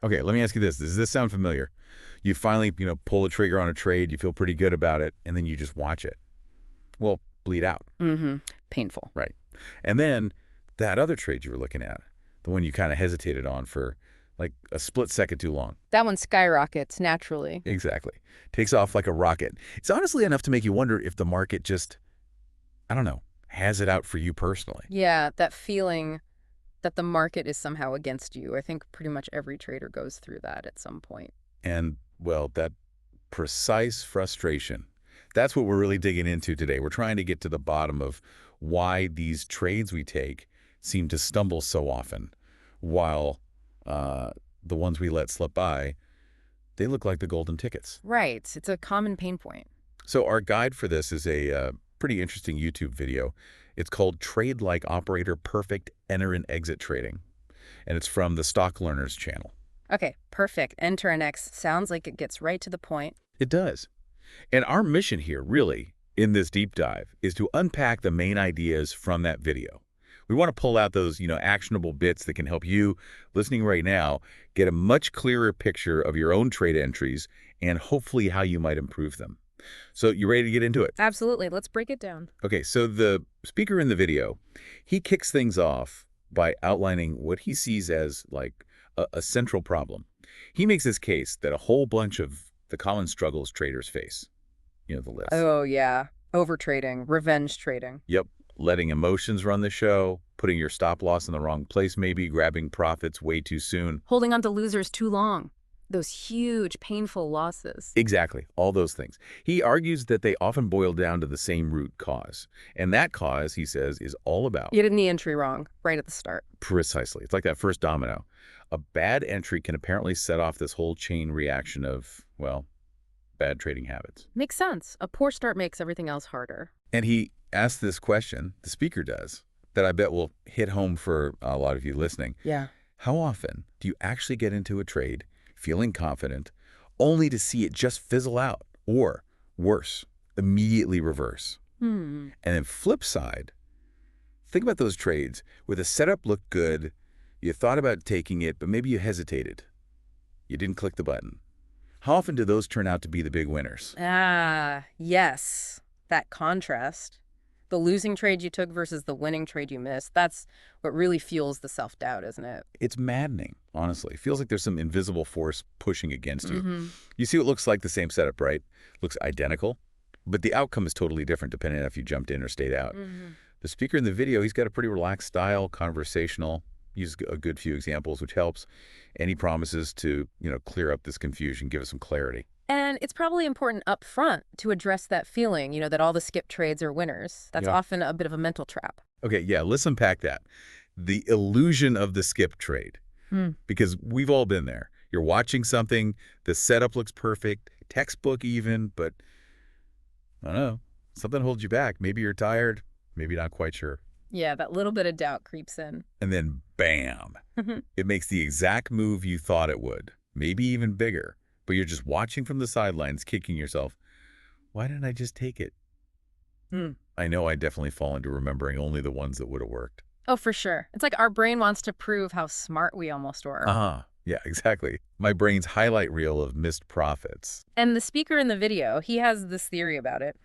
Okay, let me ask you this. Does this sound familiar? You finally, pull the trigger on a trade, you feel pretty good about it, and then you just watch it. Well, bleed out. Mm-hmm. Painful. Right. And then that other trade you were looking at, the one you kind of hesitated on for like a split second too long. That one skyrockets naturally. Exactly. Takes off like a rocket. It's honestly enough to make you wonder if the market just, I don't know, has it out for you personally. Yeah, that feeling that the market is somehow against you. I think pretty much every trader goes through that at some point. And, well, that precise frustration, that's what we're really digging into today. We're trying to get to the bottom of why these trades we take seem to stumble so often, while the ones we let slip by, they look like the golden tickets. Right. It's a common pain point. So our guide for this is a pretty interesting YouTube video. It's called Trade Like Operator Perfect Enter and Exit Trading, and it's from the Stock Learners channel. Okay, perfect. Enter and X sounds like it gets right to the point. It does. And our mission here, really, in this deep dive, is to unpack the main ideas from that video. We want to pull out those, actionable bits that can help you, listening right now, get a much clearer picture of your own trade entries and hopefully how you might improve them. So you ready to get into it? Absolutely. Let's break it down. Okay, so the speaker in the video, he kicks things off by outlining what he sees as like a central problem. He makes this case that a whole bunch of the common struggles traders face. The list. Oh, yeah. Overtrading, revenge trading. Yep. Letting emotions run the show, putting your stop loss in the wrong place maybe, grabbing profits way too soon. Holding on to losers too long. Those huge, painful losses. Exactly. All those things. He argues that they often boil down to the same root cause. And that cause, he says, is all about... You did the entry wrong, right at the start. Precisely. It's like that first domino. A bad entry can apparently set off this whole chain reaction of, well, bad trading habits. Makes sense. A poor start makes everything else harder. And he asks this question, the speaker does, that I bet will hit home for a lot of you listening. Yeah. How often do you actually get into a trade feeling confident, only to see it just fizzle out, or worse, immediately reverse? And then flip side, think about those trades where the setup looked good, you thought about taking it, but maybe you hesitated. You didn't click the button. How often do those turn out to be the big winners? Ah, yes. That contrast. The losing trade you took versus the winning trade you missed, that's what really fuels the self-doubt, isn't it? It's maddening, honestly. It feels like there's some invisible force pushing against you. You see what looks like the same setup, right? Looks identical, but the outcome is totally different depending on if you jumped in or stayed out. The speaker in the video, he's got a pretty relaxed style, conversational, uses a good few examples, which helps. And he promises to, clear up this confusion, give us some clarity. And it's probably important up front to address that feeling, that all the skip trades are winners. That's often a bit of a mental trap. Okay, yeah, let's unpack that. The illusion of the skip trade. Because we've all been there. You're watching something, the setup looks perfect, textbook even, but I don't know, something holds you back. Maybe you're tired, maybe not quite sure. Yeah, that little bit of doubt creeps in. And then bam, it makes the exact move you thought it would, maybe even bigger. But you're just watching from the sidelines, kicking yourself. Why didn't I just take it? I know I definitely fall into remembering only the ones that would have worked. Oh, for sure. It's like our brain wants to prove how smart we almost were. Yeah, exactly. My brain's highlight reel of missed profits. And the speaker in the video, he has this theory about it.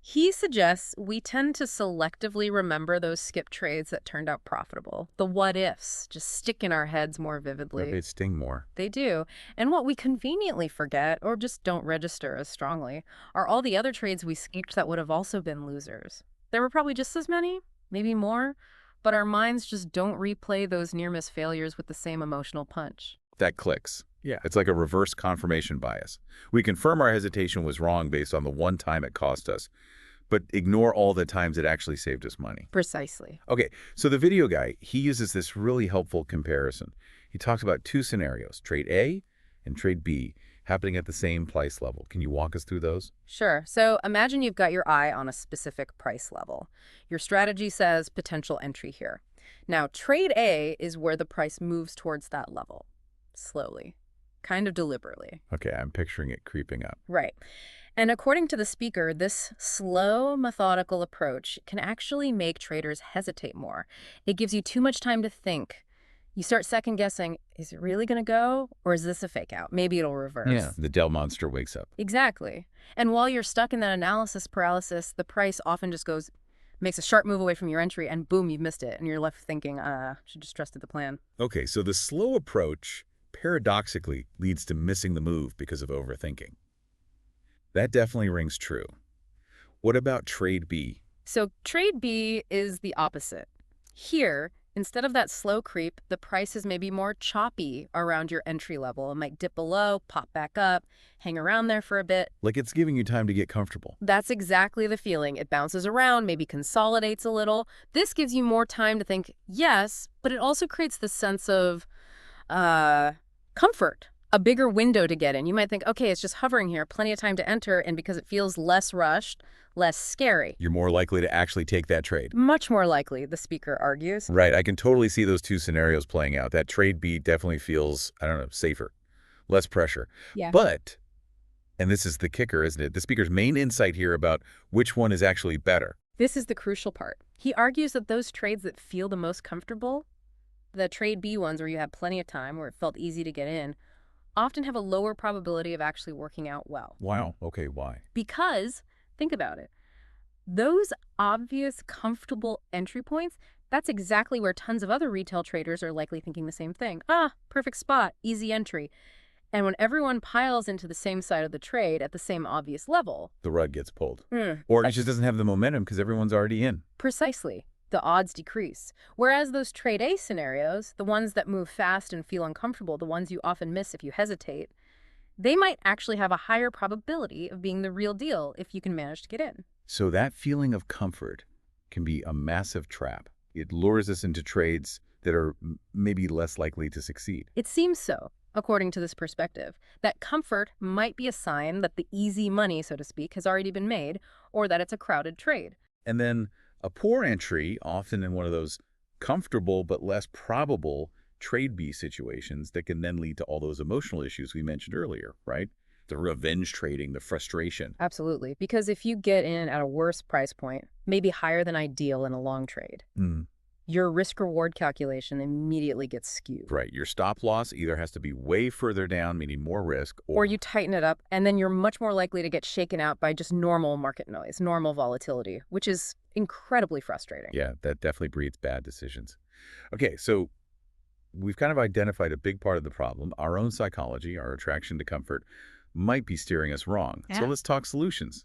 He suggests we tend to selectively remember those skip trades that turned out profitable. The what-ifs just stick in our heads more vividly. They sting more. They do. And what we conveniently forget, or just don't register as strongly, are all the other trades we skipped that would have also been losers. There were probably just as many, maybe more, but our minds just don't replay those near-miss failures with the same emotional punch. That clicks. Yeah, it's like a reverse confirmation bias. We confirm our hesitation was wrong based on the one time it cost us, but ignore all the times it actually saved us money. Precisely. Okay, so the video guy, he uses this really helpful comparison. He talks about two scenarios, trade A and trade B, happening at the same price level. Can you walk us through those? Sure. So imagine you've got your eye on a specific price level. Your strategy says potential entry here. Now, trade A is where the price moves towards that level, slowly, kind of deliberately. Okay, I'm picturing it creeping up. Right. And according to the speaker, this slow, methodical approach can actually make traders hesitate more. It gives you too much time to think. You start second guessing, is it really going to go or is this a fake out? Maybe it'll reverse. Yeah, the Dell monster wakes up. Exactly. And while you're stuck in that analysis paralysis, the price often just makes a sharp move away from your entry and boom, you've missed it. And you're left thinking, should just trusted the plan. Okay, so the slow approach paradoxically leads to missing the move because of overthinking. That definitely rings true. What about trade B? So trade B is the opposite. Here, instead of that slow creep, the price is maybe more choppy around your entry level. It might dip below, pop back up, hang around there for a bit. Like it's giving you time to get comfortable. That's exactly the feeling. It bounces around, maybe consolidates a little. This gives you more time to think, yes, but it also creates this sense of comfort, a bigger window to get in. You might think, okay, it's just hovering here, plenty of time to enter, and because it feels less rushed, less scary. You're more likely to actually take that trade. Much more likely, the speaker argues. Right, I can totally see those two scenarios playing out. That trade B definitely feels, I don't know, safer, less pressure. Yeah. But, and this is the kicker, isn't it? The speaker's main insight here about which one is actually better. This is the crucial part. He argues that those trades that feel the most comfortable, the trade B ones where you have plenty of time, where it felt easy to get in, often have a lower probability of actually working out well. Wow, okay, why? Because, think about it, those obvious, comfortable entry points, that's exactly where tons of other retail traders are likely thinking the same thing. Perfect spot, easy entry. And when everyone piles into the same side of the trade at the same obvious level, The rug gets pulled. Or it just doesn't have the momentum because everyone's already in. precisely, the odds decrease. Whereas those trade A scenarios, the ones that move fast and feel uncomfortable, the ones you often miss if you hesitate, they might actually have a higher probability of being the real deal if you can manage to get in. So that feeling of comfort can be a massive trap. It lures us into trades that are maybe less likely to succeed. It seems so, according to this perspective, that comfort might be a sign that the easy money, so to speak, has already been made, or that it's a crowded trade. And then a poor entry, often in one of those comfortable but less probable trade B situations that can then lead to all those emotional issues we mentioned earlier, right? The revenge trading, the frustration. Absolutely, because if you get in at a worse price point, maybe higher than ideal in a long trade, your risk-reward calculation immediately gets skewed. Right. Your stop loss either has to be way further down, meaning more risk, Or you tighten it up, and then you're much more likely to get shaken out by just normal market noise, normal volatility, which is incredibly frustrating. Yeah, that definitely breeds bad decisions. Okay, so we've kind of identified a big part of the problem. Our own psychology, our attraction to comfort, might be steering us wrong. Yeah. So let's talk solutions.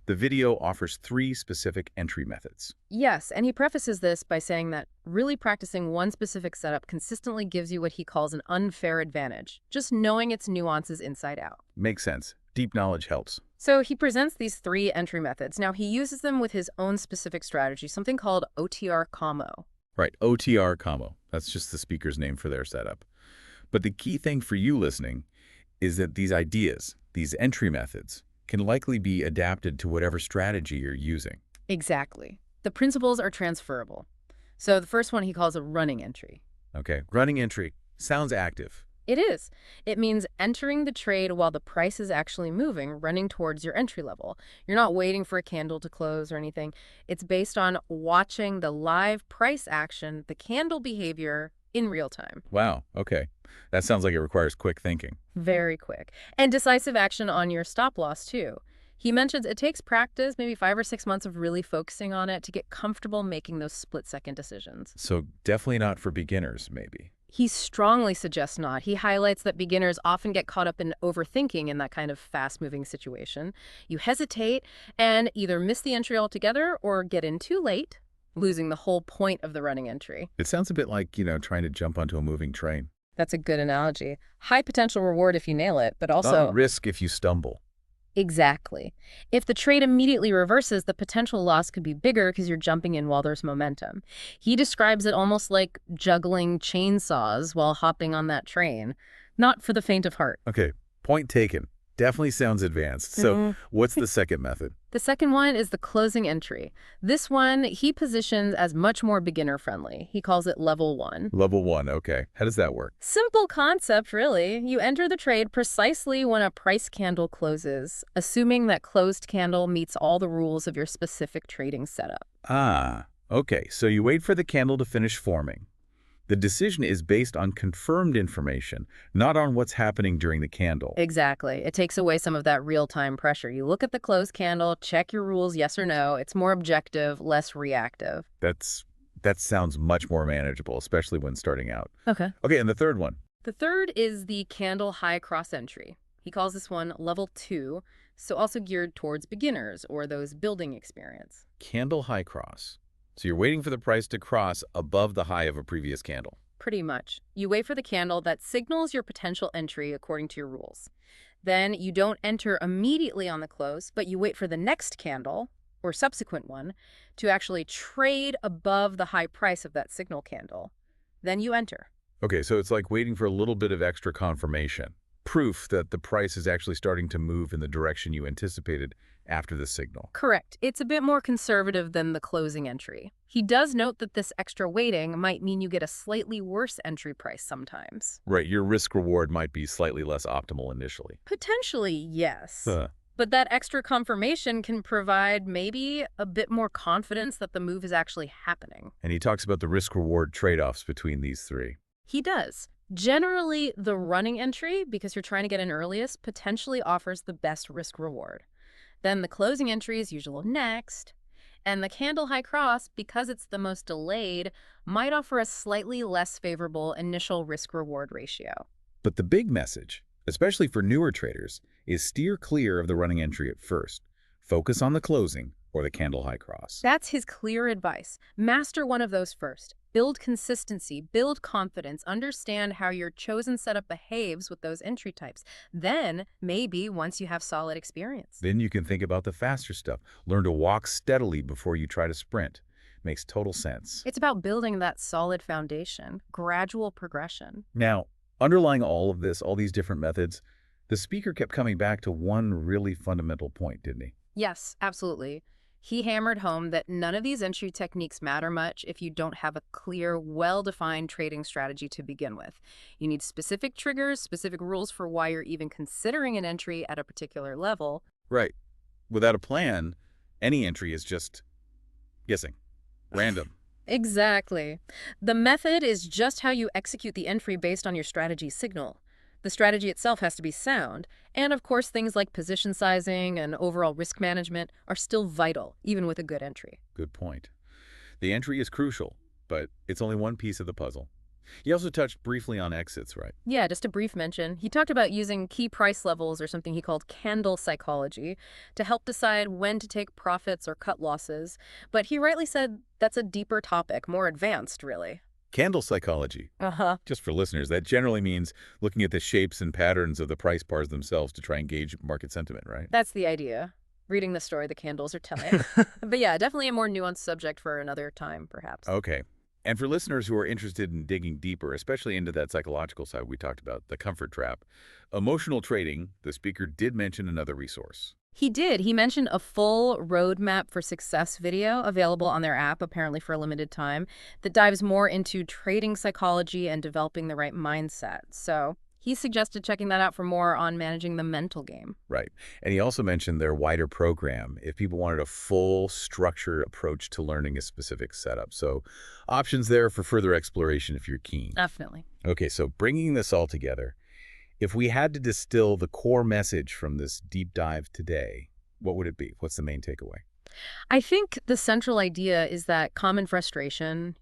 The video offers 3 specific entry methods. Yes, and he prefaces this by saying that really practicing one specific setup consistently gives you what he calls an unfair advantage, just knowing its nuances inside out. Makes sense. Deep knowledge helps. So he presents these 3 entry methods. Now, he uses them with his own specific strategy, something called OTR combo. Right, OTR combo. That's just the speaker's name for their setup. But the key thing for you listening is that these ideas, these entry methods, can likely be adapted to whatever strategy you're using. Exactly. The principles are transferable. So the first one he calls a running entry. Okay, running entry sounds active. It is. It means entering the trade while the price is actually moving, running towards your entry level. You're not waiting for a candle to close or anything. It's based on watching the live price action, the candle behavior in real time. Wow, okay. That sounds like it requires quick thinking. Very quick. And decisive action on your stop loss, too. He mentions it takes practice, maybe 5 or 6 months of really focusing on it to get comfortable making those split-second decisions. So definitely not for beginners, maybe. He strongly suggests not. He highlights that beginners often get caught up in overthinking in that kind of fast-moving situation. You hesitate and either miss the entry altogether or get in too late, losing the whole point of the running entry. It sounds a bit like, trying to jump onto a moving train. That's a good analogy. High potential reward if you nail it, but also risk if you stumble. Exactly. If the trade immediately reverses, the potential loss could be bigger because you're jumping in while there's momentum. He describes it almost like juggling chainsaws while hopping on that train. Not for the faint of heart. Okay, point taken. Definitely sounds advanced. So what's the second method? The second one is the closing entry. This one he positions as much more beginner-friendly. He calls it level 1. Level 1, okay. How does that work? Simple concept, really. You enter the trade precisely when a price candle closes, assuming that closed candle meets all the rules of your specific trading setup. Ah, okay. So you wait for the candle to finish forming. The decision is based on confirmed information, not on what's happening during the candle. Exactly. It takes away some of that real-time pressure. You look at the closed candle, check your rules, yes or no. It's more objective, less reactive. That sounds much more manageable, especially when starting out. Okay. Okay, and the third one. The third is the candle high cross entry. He calls this one level 2, so also geared towards beginners or those building experience. Candle high cross. So you're waiting for the price to cross above the high of a previous candle. Pretty much. You wait for the candle that signals your potential entry according to your rules. Then you don't enter immediately on the close, but you wait for the next candle, or subsequent one, to actually trade above the high price of that signal candle. Then you enter. Okay, so it's like waiting for a little bit of extra confirmation. Proof that the price is actually starting to move in the direction you anticipated after the signal. Correct. It's a bit more conservative than the closing entry. He does note that this extra waiting might mean you get a slightly worse entry price sometimes. Right, your risk reward might be slightly less optimal initially. Potentially, yes. Huh. But that extra confirmation can provide maybe a bit more confidence that the move is actually happening. And he talks about the risk-reward trade-offs between these three. He does. Generally, the running entry, because you're trying to get in earliest, potentially offers the best risk reward. Then the closing entry is usually next. And the candle high cross, because it's the most delayed, might offer a slightly less favorable initial risk reward ratio. But the big message, especially for newer traders, is steer clear of the running entry at first. Focus on the closing or the candle high cross. That's his clear advice. Master one of those first. Build consistency, build confidence, understand how your chosen setup behaves with those entry types. Then, maybe once you have solid experience. Then you can think about the faster stuff. Learn to walk steadily before you try to sprint. Makes total sense. It's about building that solid foundation, gradual progression. Now, underlying all of this, all these different methods, the speaker kept coming back to one really fundamental point, didn't he? Yes, absolutely. He hammered home that none of these entry techniques matter much if you don't have a clear, well-defined trading strategy to begin with. You need specific triggers, specific rules for why you're even considering an entry at a particular level. Right. Without a plan, any entry is just guessing. Random. Exactly. The method is just how you execute the entry based on your strategy signal. The strategy itself has to be sound, and of course things like position sizing and overall risk management are still vital, even with a good entry. Good point. The entry is crucial, but it's only one piece of the puzzle. He also touched briefly on exits, right? Yeah, just a brief mention. He talked about using key price levels, or something he called candle psychology, to help decide when to take profits or cut losses. But he rightly said that's a deeper topic, more advanced, really. Candle psychology. Uh-huh. Just for listeners, that generally means looking at the shapes and patterns of the price bars themselves to try and gauge market sentiment, right? That's the idea. Reading the story the candles are telling. But yeah, definitely a more nuanced subject for another time, perhaps. Okay. And for listeners who are interested in digging deeper, especially into that psychological side we talked about, the comfort trap, emotional trading, the speaker did mention another resource. He did. He mentioned a full roadmap for success video available on their app, apparently for a limited time, that dives more into trading psychology and developing the right mindset. So he suggested checking that out for more on managing the mental game. Right. And he also mentioned their wider program if people wanted a full structured approach to learning a specific setup. So options there for further exploration if you're keen. Definitely. Okay, so bringing this all together, if we had to distill the core message from this deep dive today, what would it be? What's the main takeaway? I think the central idea is that common frustration,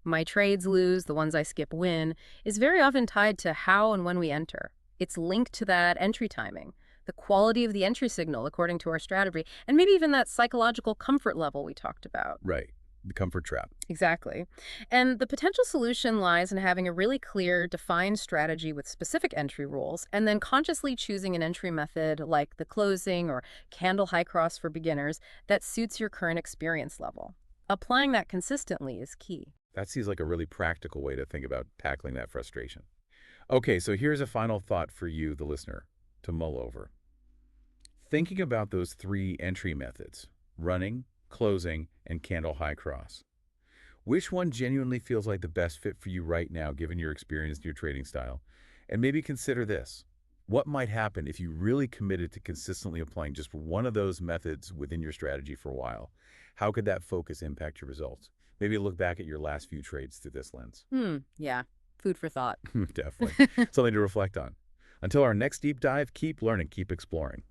my trades lose, the ones I skip win, is very often tied to how and when we enter. It's linked to that entry timing, the quality of the entry signal according to our strategy, and maybe even that psychological comfort level we talked about. Right. The comfort trap. Exactly. And the potential solution lies in having a really clear, defined strategy with specific entry rules, and then consciously choosing an entry method like the closing or candle high cross for beginners that suits your current experience level. Applying that consistently is key. That seems like a really practical way to think about tackling that frustration. Okay, so here's a final thought for you, the listener, to mull over. Thinking about those three entry methods, running, closing, and candle high cross. Which one genuinely feels like the best fit for you right now, given your experience and your trading style? And maybe consider this. What might happen if you really committed to consistently applying just one of those methods within your strategy for a while? How could that focus impact your results? Maybe look back at your last few trades through this lens. Yeah. Food for thought. Definitely. Something to reflect on. Until our next deep dive, keep learning, keep exploring.